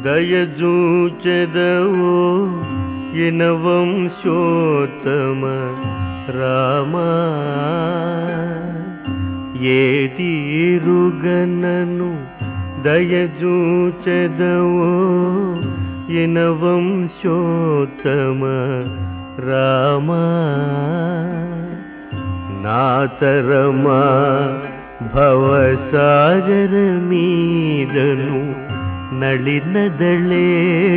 దయజూచెదవో యనవంశోత్తమ రామా ఏదీరుగనను దయజూచెదవో యనవంశోత్తమ రామా నాతరమా భవసాగర మీదను నళినదళే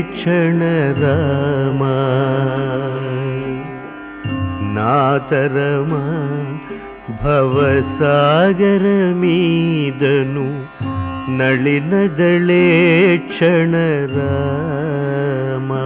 క్షణ రామా నాతరమా భవసాగర మీదను నళినదళే క్షణ రామా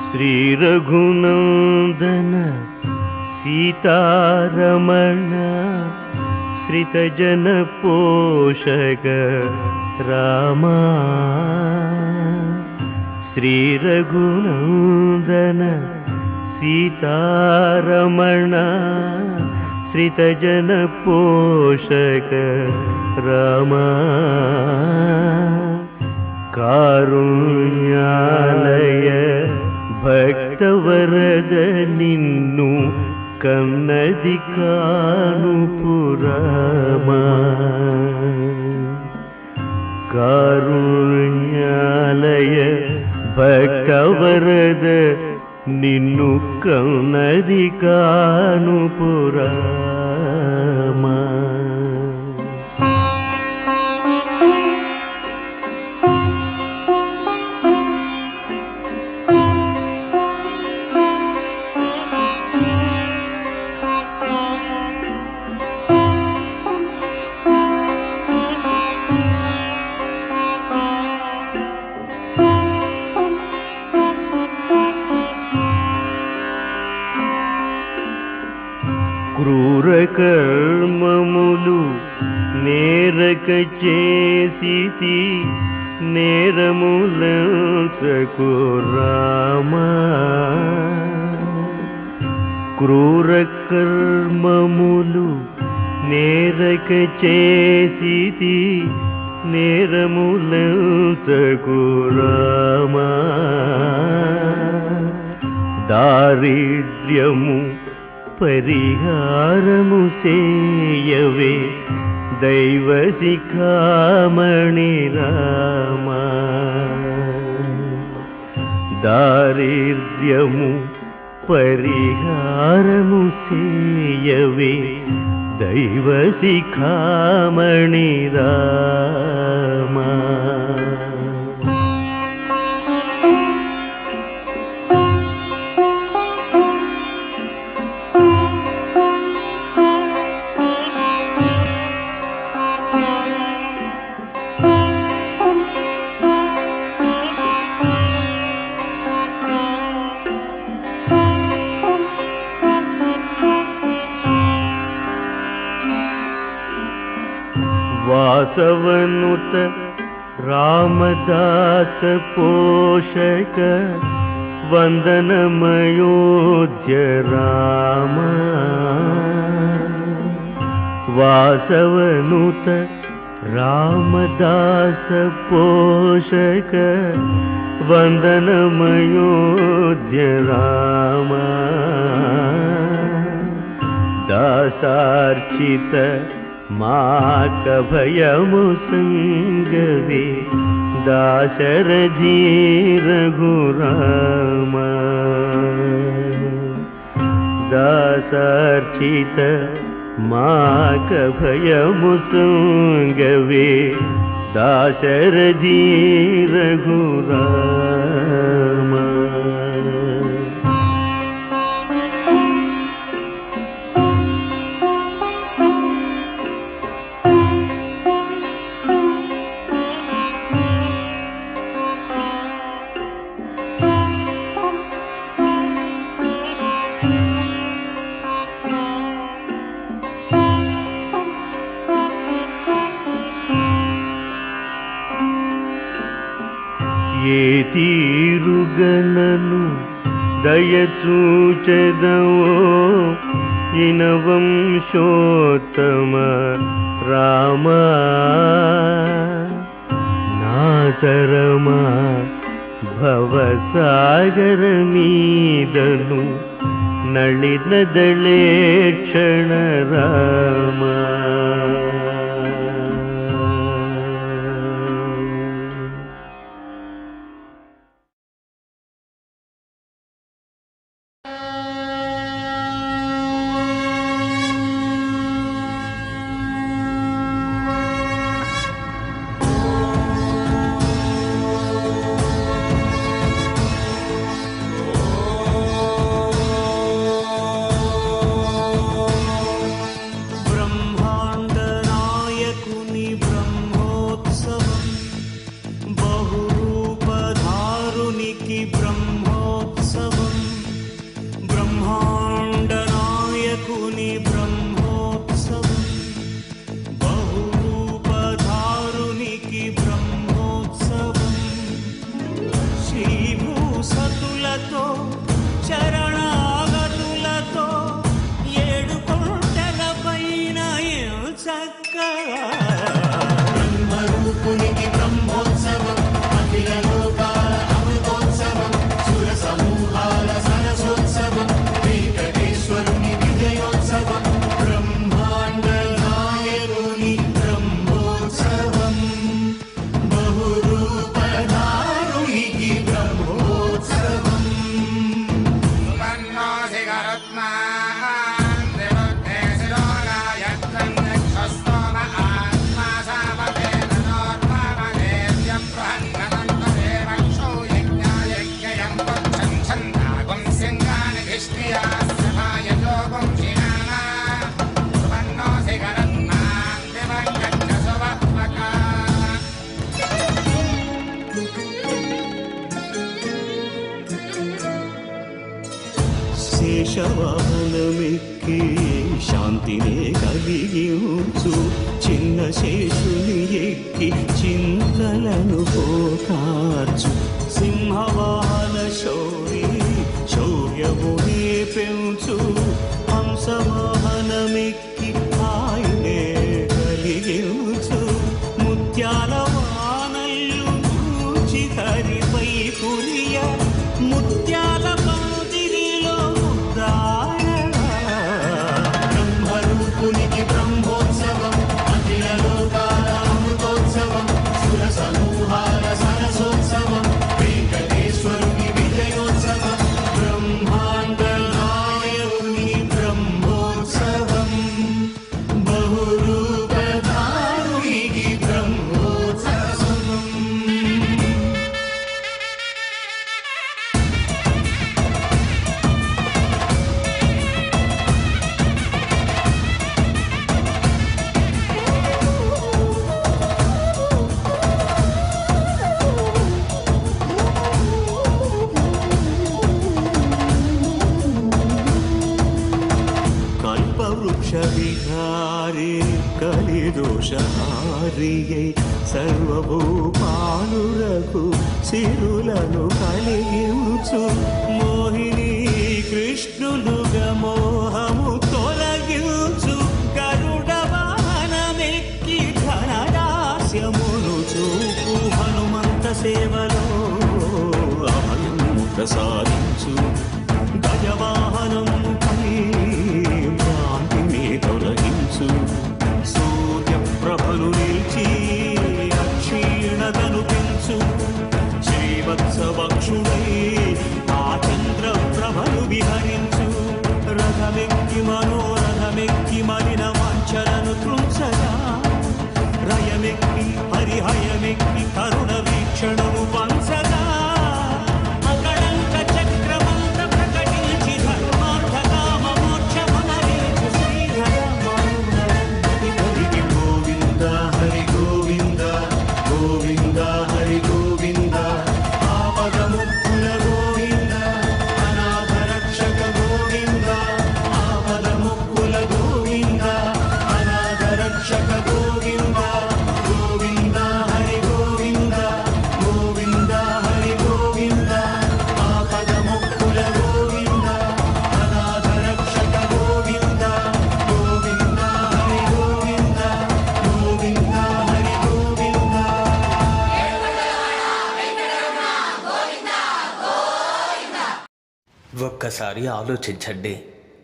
శ్రీ రఘునందన సీతారమణ శ్రితజన పోషక రామా శ్రీ రఘునందన సీతారమణ శ్రితజన పోషక రామా కారుణ్యాలయ భక్తవరద నిన్ను కన్నది కానుపురామా కారుణ్యాలయ భక్తవరద నిన్ను కన్నది కానుపురామా క్రూర కర్మములు నేరక చేసితి నేరములంతకు రామా క్రూర కర్మములు నేరక చేసితి నేరములంతకు రామా దారిద్ర్యము పరిహారము సేయవే దైవ శిఖామణి రామా దారిద్ర్యము పరిహారము సేయవే దైవ శిఖామణి రామా వాసవనుత రామదాస పోషక వందనమయోధ్య రామా వాసవనుత రామదాస పోషక వందనమయోధ్య రామా దాసార్చిత మాకభయము సంగవే దాశరథి రఘురామా దాసార్చిత మాకభయము సంగవే దాశరథి రఘురామా దయచూచెదవో ఇనవంశోత్తమ రామా నాతరమా భవసాగర మీదను నళినదళే క్షణ రామా శేషవాహనమెక్కి శాంతినే కలిగించు చిన్న శేషుని ఎక్కి చింతలను పోకార్చు సింహవాహన శౌరి శౌర్యమునే పెంచు హంసవాహనమెక్కి ఆయనే కలిగించు ముత్యాల వానల్లు చూచి హరిపై పురియ ముత్యాల బ్రహ్మరూపునికి బ్రహ్మోత్సవం అఖిల లోకాల అమృతోత్సవం సుర సమూహాల సరసోత్సవం వెంకటేశ్వరుని విజయోత్సవం బ్రహ్మాండ నాయకుని బ్రహ్మోత్సవం బహురూపధారునికి బ్రహ్మోత్సవం. కల్పవృక్షవిహారే కలిదోషహారియై సర్వభూపాలురకు సిరులను కలిగించు మోహిని కృష్ణులుగా మోహము తొలగించు గరుడ వాహనమెక్కి ఘనదాస్యమును చూపు హనుమంత సేవలో అభయము ప్రసాదించు గజవాహనముపై భ్రాంతిని తొలగించు సూర్యప్రభను నిలిచి అక్షీణతను పెంచు శ్రీవత్సవక్షుడై ఆ చంద్రప్రభను విహరించు ఒక్కసారి ఆలోచించండి,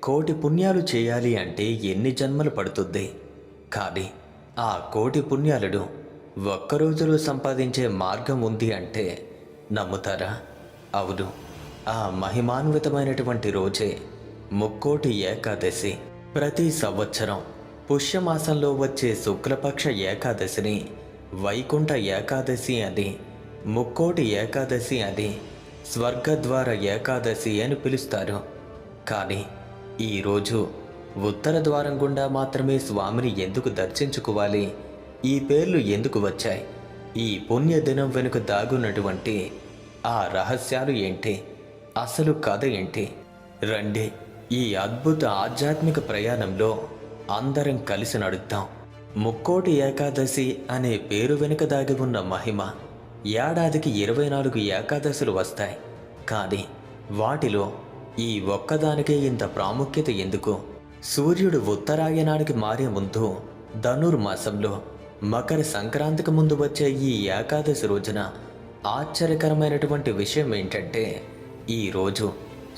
కోటి పుణ్యాలు చేయాలి అంటే ఎన్ని జన్మలు పడుతుంది? కానీ ఆ కోటి పుణ్యాలను ఒక్క రోజులో సంపాదించే మార్గం ఉంది అంటే నమ్ముతారా? అవును, ఆ మహిమాన్వితమైనటువంటి రోజే ముక్కోటి ఏకాదశి. ప్రతి సంవత్సరం పుష్యమాసంలో వచ్చే శుక్లపక్ష ఏకాదశిని వైకుంఠ ఏకాదశి అని, ముక్కోటి ఏకాదశి అని, స్వర్గద్వార ఏకాదశి అని పిలుస్తారు. కానీ ఈరోజు ఉత్తర ద్వారం గుండా మాత్రమే స్వామిని ఎందుకు దర్శించుకోవాలి? ఈ పేర్లు ఎందుకు వచ్చాయి? ఈ పుణ్యదినం వెనుక దాగున్నటువంటి ఆ రహస్యాలు ఏంటి? అసలు కథ ఏంటి? రండి, ఈ అద్భుత ఆధ్యాత్మిక ప్రయాణంలో అందరం కలిసి నడుద్దాం. ముక్కోటి ఏకాదశి అనే పేరు వెనుక దాగి ఉన్న మహిమ. ఏడాదికి 24 ఏకాదశులు వస్తాయి. కానీ వాటిలో ఈ ఒక్కదానికే ఇంత ప్రాముఖ్యత ఎందుకు? సూర్యుడు ఉత్తరాయణానికి మారే ముందు ధనుర్మాసంలో మకర సంక్రాంతికి ముందు వచ్చే ఈ ఏకాదశి రోజున ఆశ్చర్యకరమైనటువంటి విషయం ఏంటంటే, ఈరోజు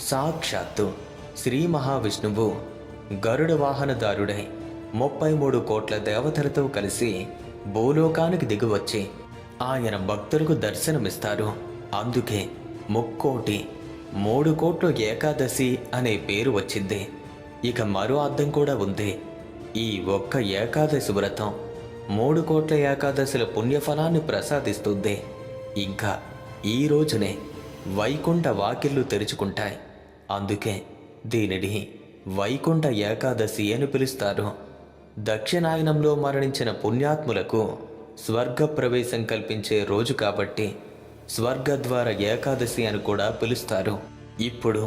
సాక్షాత్తు శ్రీ మహావిష్ణువు గరుడ వాహనదారుడై 33 కోట్ల దేవతలతో కలిసి భూలోకానికి దిగివచ్చి ఆయన భక్తులకు దర్శనమిస్తారు. అందుకే ముక్కోటి 3 కోట్ల ఏకాదశి అనే పేరు వచ్చింది. ఇక మరో అర్థం కూడా ఉంది. ఈ ఒక్క ఏకాదశి వ్రతం 3 కోట్ల ఏకాదశుల పుణ్యఫలాన్ని ప్రసాదిస్తుంది. ఇంకా ఈ రోజునే వైకుంఠ వాకిళ్ళు తెరుచుకుంటాయి. అందుకే దీనిని వైకుంఠ ఏకాదశి అని పిలుస్తారు. దక్షిణాయనంలో మరణించిన పుణ్యాత్ములకు స్వర్గ ప్రవేశం కల్పించే రోజు కాబట్టి స్వర్గద్వార ఏకాదశి అని కూడా పిలుస్తారు. ఇప్పుడు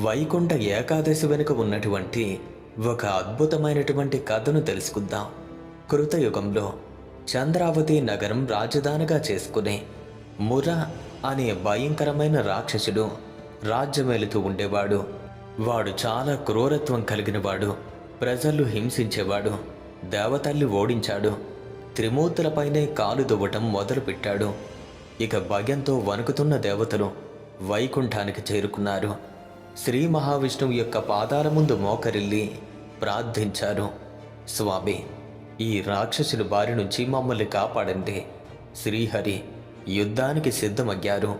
వైకుంఠ ఏకాదశి వెనుక ఉన్నటువంటి ఒక అద్భుతమైనటువంటి కథను తెలుసుకుందాం. కృతయుగంలో చంద్రావతి నగరం రాజధానిగా చేసుకునే ముర అనే భయంకరమైన రాక్షసుడు రాజ్యమేలుతూ ఉండేవాడు. వాడు చాలా క్రూరత్వం కలిగినవాడు. ప్రజలు హింసించేవాడు. దేవతల్ని ఓడించాడు. త్రిమూర్తులపైనే కాలు దువ్వటం మొదలుపెట్టాడు. ఇక భయంతో వణుకుతున్న దేవతలు వైకుంఠానికి చేరుకున్నారు. శ్రీ మహావిష్ణువు యొక్క పాదాల ముందు మోకరిల్లి ప్రార్థించారు. స్వామి, ఈ రాక్షసుని బారి నుంచి మమ్మల్ని కాపాడండి. శ్రీహరి యుద్ధానికి సిద్ధమయ్యారు.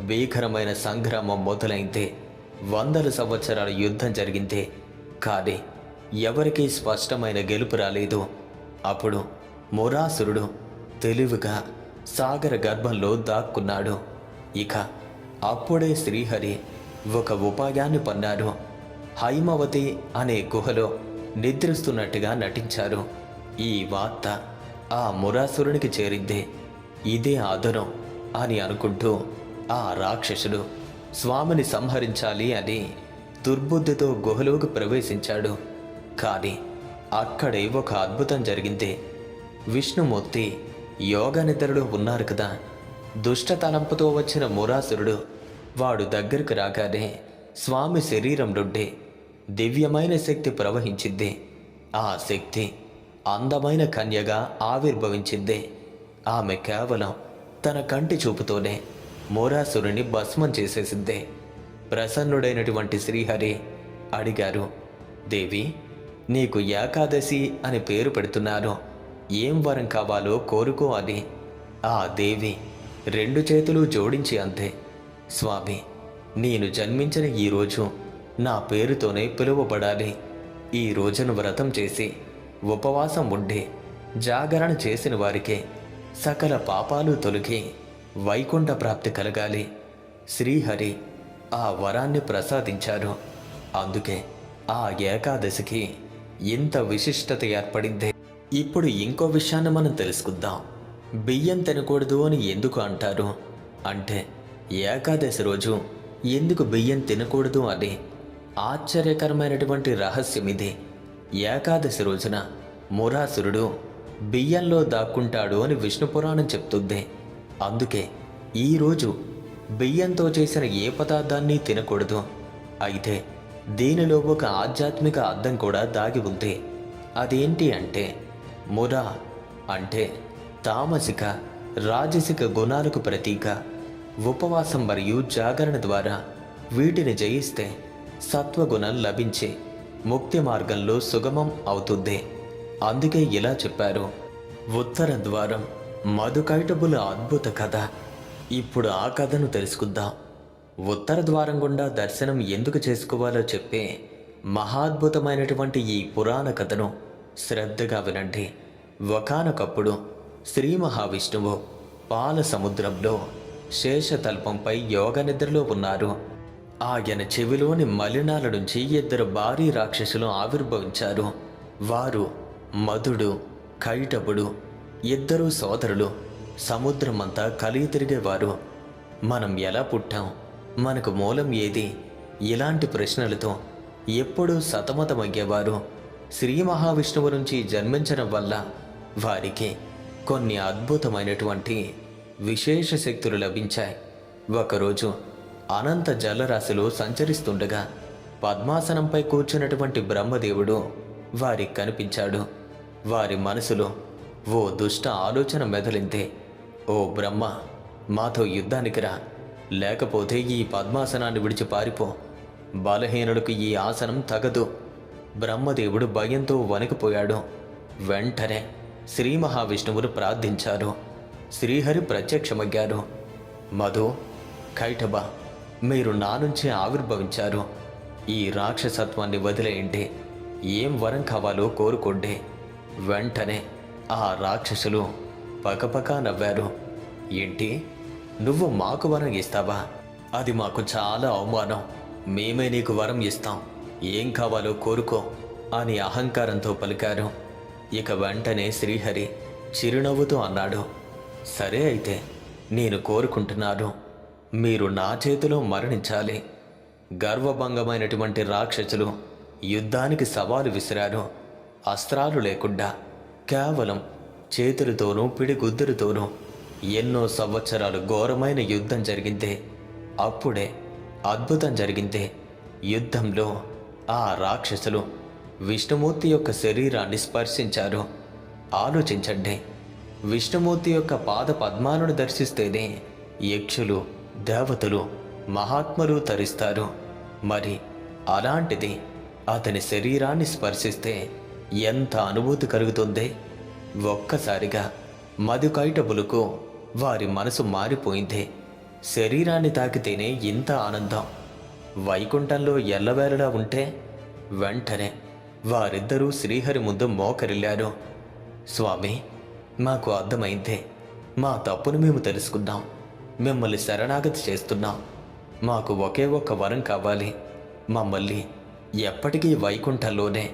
భీకరమైన సంగ్రామం మొదలైంది. 100 సంవత్సరాల యుద్ధం జరిగింది. కానీ ఎవరికీ స్పష్టమైన గెలుపు రాలేదు. అప్పుడు మురాసురుడు తెలివిగా సాగర గర్భంలో దాక్కున్నాడు. ఇక అప్పుడే శ్రీహరి ఒక ఉపాయాన్ని పన్నారు. హైమవతి అనే గుహలో నిద్రిస్తున్నట్టుగా నటించారు. ఈ వార్త ఆ మురాసురునికి చేరింది. ఇదే అదనం అని అనుకుంటూ ఆ రాక్షసుడు స్వామిని సంహరించాలి అని దుర్బుద్ధితో గుహలోకి ప్రవేశించాడు. కానీ అక్కడే ఒక అద్భుతం జరిగింది. విష్ణుమూర్తి యోగ నిద్రలో ఉన్నారు కదా. దుష్ట తలంపుతో వచ్చిన మురాసురుడు వాడు దగ్గరకు రాగానే స్వామి శరీరం నుండి దివ్యమైన శక్తి ప్రవహించింది. ఆ శక్తి అందమైన కన్యగా ఆవిర్భవించింది. ఆమె కేవలం తన కంటి చూపుతోనే మురాసురుని భస్మం చేసేసింది. ప్రసన్నుడైనటువంటి శ్రీహరి అడిగారు, దేవి, నీకు ఏకాదశి అని పేరు పెడుతున్నాను. ఏం వరం కావాలో కోరుకో అని. ఆ దేవి 2 చేతులు జోడించి అంతే, స్వామి, నేను జన్మించిన ఈ రోజు నా పేరుతోనే పిలువబడాలి. ఈ రోజును వ్రతం చేసి ఉపవాసం ఉండి జాగరణ చేసిన వారికే సకల పాపాలు తొలగి వైకుంఠ ప్రాప్తి కలగాలి. శ్రీహరి ఆ వరాన్ని ప్రసాదించారు. అందుకే ఆ ఏకాదశికి ఇంత విశిష్టత ఏర్పడింది. ఇప్పుడు ఇంకో విషయాన్ని మనం తెలుసుకుందాం. బియ్యం తినకూడదు అని ఎందుకు అంటారు అంటే, ఏకాదశి రోజు ఎందుకు బియ్యం తినకూడదు అని ఆశ్చర్యకరమైనటువంటి రహస్యం ఇది. ఏకాదశి రోజున మురాసురుడు బియ్యంలో దాక్కుంటాడు అని విష్ణు పురాణం చెప్తుంది. అందుకే ఈరోజు బియ్యంతో చేసిన ఏ పదార్థాన్ని తినకూడదు. అయితే దీనిలో ఒక ఆధ్యాత్మిక అర్థం కూడా దాగి ఉంది. అదేంటి అంటే, మురా అంటే తామసిక రాజసిక గుణాలకు ప్రతీక. ఉపవాసం మరియు జాగరణ ద్వారా వీటిని జయిస్తే సత్వగుణం లభించి ముక్తి మార్గంలో సుగమం అవుతుంది. అందుకే ఇలా చెప్పారు. ఉత్తర ద్వారం మధుకైటబుల అద్భుత కథ. ఇప్పుడు ఆ కథను తెలుసుకుందాం. ఉత్తర ద్వారం గుండా దర్శనం ఎందుకు చేసుకోవాలో చెప్పే మహాద్భుతమైనటువంటి ఈ పురాణ కథను శ్రద్ధగా వినండి. ఒకానొకప్పుడు శ్రీ మహావిష్ణువు పాల సముద్రంలో శేషతల్పంపై యోగ నిద్రలో ఉన్నారు. ఆయన చెవిలోని మలినాల నుంచి 2 భారీ రాక్షసులు ఆవిర్భవించారు. వారు మధుడు, కైటబుడు, 2 సోదరులు. సముద్రమంతా కలిగి తిరిగేవారు. మనం ఎలా పుట్టాం, మనకు మూలం ఏది, ఇలాంటి ప్రశ్నలతో ఎప్పుడూ సతమతమయ్యేవారు. శ్రీ మహావిష్ణువు నుంచి జన్మించడం వల్ల వారికి కొన్ని అద్భుతమైనటువంటి విశేష శక్తులు లభించాయి. ఒకరోజు అనంత జలరాశిలో సంచరిస్తుండగా పద్మాసనంపై కూర్చున్నటువంటి బ్రహ్మదేవుడు వారికి కనిపించాడు. వారి మనసులో ఓ దుష్ట ఆలోచన మెదలింది. ఓ బ్రహ్మ, మాతో యుద్ధానికి రా, లేకపోతే ఈ పద్మాసనాన్ని విడిచి పారిపో. బలహీనులకు ఈ ఆసనం తగదు. బ్రహ్మదేవుడు భయంతో వణికిపోయాడు. వెంటనే శ్రీ మహావిష్ణువును ప్రార్థించారు. శ్రీహరి ప్రత్యక్షమయ్యారు. మధు, కైటబ, మీరు నా నుంచే ఆవిర్భవించారు. ఈ రాక్షసత్వాన్ని వదిలేయండి. ఏం వరం కావాలో కోరుకోండి. వెంటనే ఆ రాక్షసులు పకపకా నవ్వారు. ఏంటి, నువ్వు మాకు వరం ఇస్తావా? అది మాకు చాలా అవమానం. మేమే నీకు వరం ఇస్తాం. ఏం కావాలో కోరుకో అని అహంకారంతో పలికారు. ఇక వెంటనే శ్రీహరి చిరునవ్వుతో అన్నాడు, సరే అయితే నేను కోరుకుంటున్నాను, మీరు నా చేతిలో మరణించాలి. గర్వభంగమైనటువంటి రాక్షసులు యుద్ధానికి సవాలు విసిరారు. అస్త్రాలు లేకుండా కేవలం చేతులతోనూ పిడిగుద్దులతోనూ ఎన్నో సంవత్సరాలు ఘోరమైన యుద్ధం జరిగింది. అప్పుడే అద్భుతం జరిగింది. యుద్ధంలో ఆ రాక్షసులు విష్ణుమూర్తి యొక్క శరీరాన్ని స్పర్శించారు. ఆలోచించండి, విష్ణుమూర్తి యొక్క పాద పద్మాలను దర్శిస్తేనే యక్షులు, దేవతలు, మహాత్ములు తరిస్తారు. మరి అలాంటిది అతని శరీరాన్ని స్పర్శిస్తే ఎంత అనుభూతి కలుగుతుంది? ఒక్కసారిగా మధుకైటబులకు వారి మనసు మారిపోయింది. శరీరాన్ని తాకితేనే ఇంత ఆనందం. వైకుంఠంలో ఎల్లవేళలా ఉంటే వెంటనే వారిద్దరూ శ్రీహరి ముందు మోకరిల్లారు. స్వామి, మాకు అర్థమైందే. మా తప్పును మేము తెలుసుకున్నాం. మిమ్మల్ని శరణాగతి చేస్తున్నాం. మాకు ఒకే ఒక్క వరం కావాలి. మమ్మల్ని ఎప్పటికీ వైకుంఠంలోనే,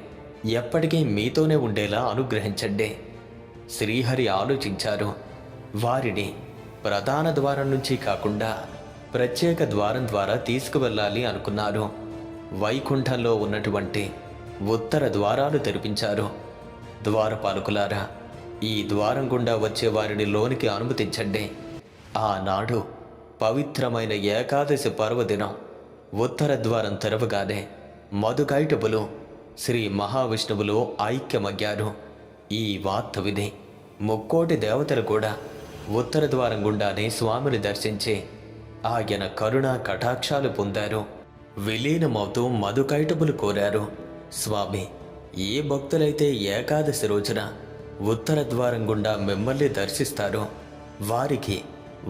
ఎప్పటికీ మీతోనే ఉండేలా అనుగ్రహించండి. శ్రీహరి ఆలోచించారు. వారిని ప్రధాన ద్వారం నుంచి కాకుండా ప్రత్యేక ద్వారం ద్వారా తీసుకువెళ్ళాలి అనుకున్నారు. వైకుంఠంలో ఉన్నటువంటి ఉత్తర ద్వారాలు తెరిపించారు. ద్వారపాలకులారా, ఈ ద్వారం గుండా వచ్చే వారిని లోనికి అనుమతించండి. ఆనాడు పవిత్రమైన ఏకాదశి పర్వదినం ఉత్తర ద్వారం తెరవగానే మధుకైటబులు శ్రీ మహావిష్ణువులో ఐక్యమయ్యారు. ఈ వార్త విని 3,000,000 దేవతలు కూడా ఉత్తర ద్వారం గుండానే స్వామిని దర్శించి ఆయన కరుణా కటాక్షాలు పొందారు. విలీనమవుతూ మధుకైటబులు కోరారు, స్వామి, ఏ భక్తులైతే ఏకాదశి రోజున ఉత్తర ద్వారం గుండా మిమ్మల్ని దర్శిస్తారో వారికి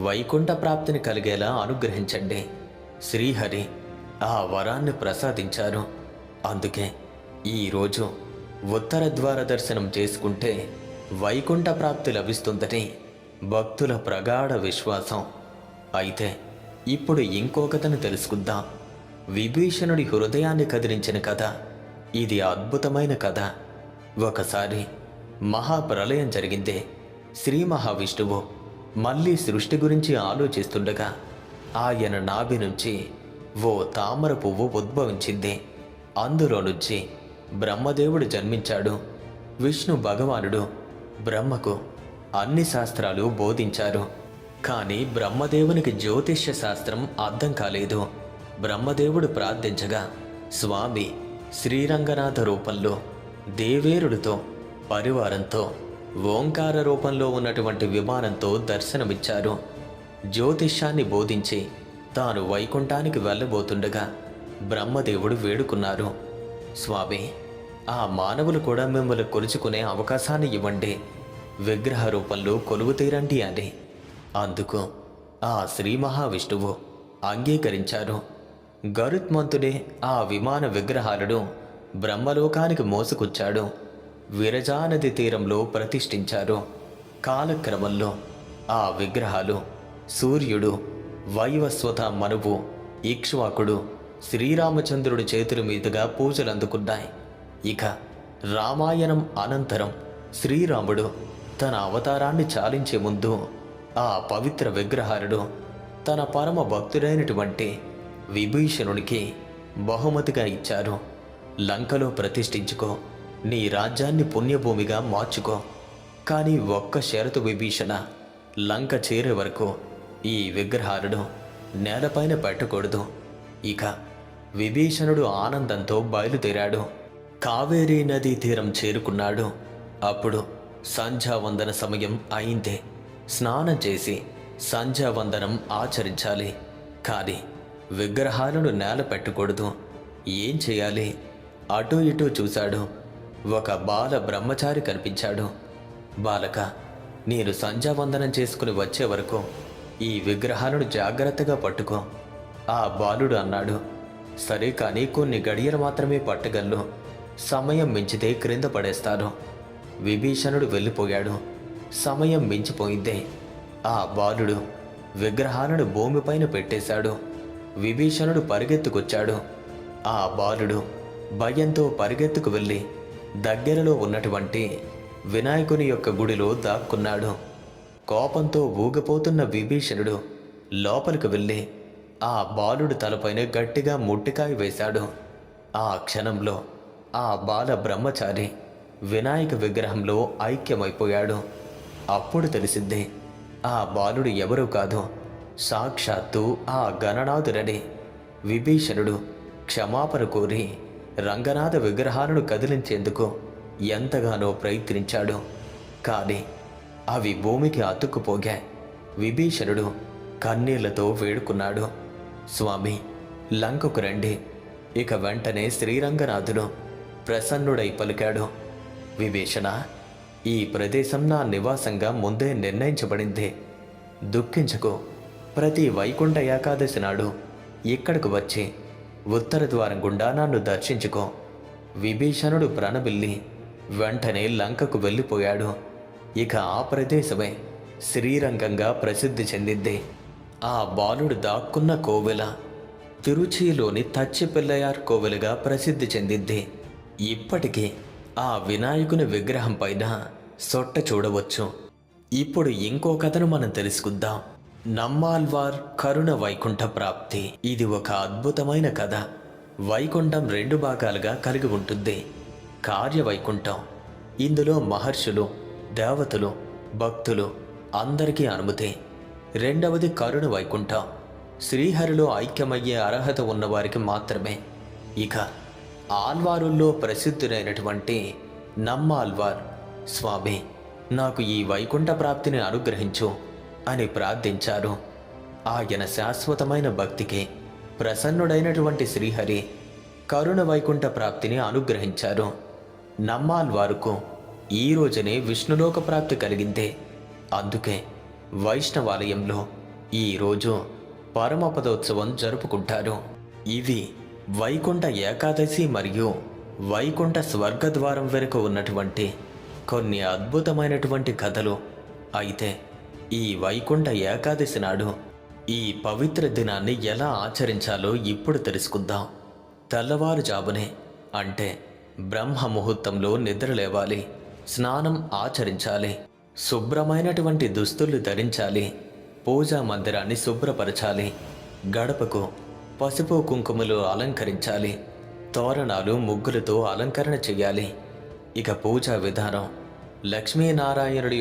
వైకుంఠ ప్రాప్తిని కలిగేలా అనుగ్రహించండి. శ్రీహరి ఆ వరాన్ని ప్రసాదించారు. అందుకే ఈరోజు ఉత్తర ద్వార దర్శనం చేసుకుంటే వైకుంఠ ప్రాప్తి లభిస్తుందని భక్తుల ప్రగాఢ విశ్వాసం. అయితే ఇప్పుడు ఇంకో కథను తెలుసుకుందాం. విభీషణుడి హృదయాన్ని కదిలించిన కథ. ఇది అద్భుతమైన కథ. ఒకసారి మహాప్రళయం జరిగింది. శ్రీ మహావిష్ణువు మళ్ళీ సృష్టి గురించి ఆలోచిస్తుండగా ఆయన నాభి నుంచి ఓ తామర పువ్వు ఉద్భవించింది. అందులో నుంచి బ్రహ్మదేవుడు జన్మించాడు. విష్ణు భగవానుడు బ్రహ్మకు అన్ని శాస్త్రాలు బోధించారు. కానీ బ్రహ్మదేవునికి జ్యోతిష్య శాస్త్రం అర్థం కాలేదు. బ్రహ్మదేవుడు ప్రార్థించగా స్వామి శ్రీరంగనాథ రూపంలో దేవేరుడితో పరివారంతో ఓంకార రూపంలో ఉన్నటువంటి విమానంతో దర్శనమిచ్చారు. జ్యోతిష్యాన్ని బోధించి తాను వైకుంఠానికి వెళ్ళబోతుండగా బ్రహ్మదేవుడు వేడుకున్నారు, స్వామి, ఆ మానవులు కూడా మిమ్మల్ని కొలుచుకునే అవకాశాన్ని ఇవ్వండి, విగ్రహ రూపంలో కొలువు తీరండి అని. అందుకు ఆ శ్రీ మహావిష్ణువు అంగీకరించారు. గరుత్మంతుడే ఆ విమాన విగ్రహాలను బ్రహ్మలోకానికి మోసుకొచ్చాడు. విరజానది తీరంలో ప్రతిష్ఠించారు. కాలక్రమంలో ఆ విగ్రహాలు సూర్యుడు, వైవస్వత మనువు, ఇక్ష్వాకుడు, శ్రీరామచంద్రుడి చేతుల మీదుగా పూజలు అందుకున్నాయి. ఇక రామాయణం అనంతరం శ్రీరాముడు తన అవతారాన్ని చాలించే ముందు ఆ పవిత్ర విగ్రహాలను తన పరమ భక్తుడైనటువంటి విభీషణునికి బహుమతిగా ఇచ్చారు. లంకలో ప్రతిష్ఠించుకో, నీ రాజ్యాన్ని పుణ్యభూమిగా మార్చుకో. కానీ ఒక్క షరతు విభీషణ, లంక చేరే వరకు ఈ విగ్రహాలను నేలపైన పెట్టకూడదు. ఇక విభీషణుడు ఆనందంతో బయలుదేరాడు. కావేరీ నదీ తీరం చేరుకున్నాడు. అప్పుడు సంధ్యావందన సమయం అయింది. స్నానం చేసి సంధ్యావందనం ఆచరించాలి. కానీ విగ్రహాలను నేల పెట్టకూడదు. ఏం చేయాలి? అటూ ఇటూ చూశాడు. ఒక బాల బ్రహ్మచారి కనిపించాడు. బాలక, నేను సంధ్యావందనం చేసుకుని వచ్చే వరకు ఈ విగ్రహాలను జాగ్రత్తగా పట్టుకో. ఆ బాలుడు అన్నాడు, సరే, కానీ కొన్ని గడియలు మాత్రమే పట్టగలను, సమయం మించితే క్రింద పడేస్తాను. విభీషణుడు వెళ్ళిపోయాడు. సమయం మించిపోయిందే. ఆ బాలుడు విగ్రహాలను భూమిపైన పెట్టేశాడు. విభీషణుడు పరిగెత్తుకొచ్చాడు. ఆ బాలుడు భయంతో పరిగెత్తుకు వెళ్ళి దగ్గరలో ఉన్నటువంటి వినాయకుని యొక్క గుడిలో దాక్కున్నాడు. కోపంతో ఊగిపోతున్న విభీషణుడు లోపలికి వెళ్ళి ఆ బాలుడు తలపైన గట్టిగా ముట్టికాయ వేశాడు. ఆ క్షణంలో ఆ బాల బ్రహ్మచారి వినాయక విగ్రహంలో ఐక్యమైపోయాడు. అప్పుడు తెలిసింది, ఆ బాలుడు ఎవరూ కాదు, సాక్షాత్తు ఆ గణనాథుడని. విభీషణుడు క్షమాపణ కోరి రంగనాథ విగ్రహాలను కదిలించేందుకు ఎంతగానో ప్రయత్నించాడు. కానీ అవి భూమికి అతుక్కుపోగాయి. విభీషణుడు కన్నీళ్లతో వేడుకున్నాడు, స్వామి, లంకకు రండి. ఇక వెంటనే శ్రీరంగనాథుడు ప్రసన్నుడై పలికాడు, విభీషణ, ఈ ప్రదేశం నా నివాసంగా ముందే నిర్ణయించబడింది. దుఃఖించకు. ప్రతి వైకుంఠ ఏకాదశి నాడు ఇక్కడకు వచ్చి ఉత్తర ద్వారం గుండా నన్ను దర్శించుకో. విభీషణుడు ప్రణబిల్లి వెంటనే లంకకు వెళ్ళిపోయాడు. ఇక ఆ ప్రదేశమే శ్రీరంగంగా ప్రసిద్ధి చెందింది. ఆ బాలుడు దాక్కున్న కోవెల తిరుచిలోని తచ్చిపిల్లయార్ కోవెలుగా ప్రసిద్ధి చెందింది. ఇప్పటికీ ఆ వినాయకుని విగ్రహం పైన సొట్ట చూడవచ్చు. ఇప్పుడు ఇంకో కథను మనం తెలుసుకుందాం. నమ్మాల్వార్ కరుణ వైకుంఠ ప్రాప్తి. ఇది ఒక అద్భుతమైన కథ. వైకుంఠం 2 భాగాలుగా కలిగి ఉంటుంది. కార్య వైకుంఠం, ఇందులో మహర్షులు, దేవతలు, భక్తులు అందరికీ అనుమతి. రెండవది కరుణ వైకుంఠం, శ్రీహరిలో ఐక్యమయ్యే అర్హత ఉన్నవారికి మాత్రమే. ఇక ఆల్వారుల్లో ప్రసిద్ధుడైనటువంటి నమ్మాల్వార్, స్వామి, నాకు ఈ వైకుంఠ ప్రాప్తిని అనుగ్రహించు అని ప్రార్థించారు. ఆయన శాశ్వతమైన భక్తికి ప్రసన్నుడైనటువంటి శ్రీహరి కరుణ వైకుంఠ ప్రాప్తిని అనుగ్రహించారు. నమ్మాల్వారుకు ఈ రోజునే విష్ణులోక ప్రాప్తి కలిగిందే. అందుకే వైష్ణవాలయంలో ఈరోజు పరమపదోత్సవం జరుపుకుంటారు. ఇవి వైకుంఠ ఏకాదశి మరియు వైకుంఠ స్వర్గద్వారం వరకు ఉన్నటువంటి కొన్ని అద్భుతమైనటువంటి కథలు. అయితే ఈ వైకుంఠ ఏకాదశి నాడు ఈ పవిత్ర దినాన్ని ఎలా ఆచరించాలో ఇప్పుడు తెలుసుకుందాం. తెల్లవారుజామునే, అంటే బ్రహ్మ ముహూర్తంలో నిద్రలేవాలి. స్నానం ఆచరించాలి. శుభ్రమైనటువంటి దుస్తులు ధరించాలి. పూజా మందిరాన్ని శుభ్రపరచాలి. గడపకు పసుపు కుంకుమలు అలంకరించాలి. తోరణాలు ముగ్గులతో అలంకరణ చేయాలి. ఇక పూజా విధానం, లక్ష్మీనారాయణుడి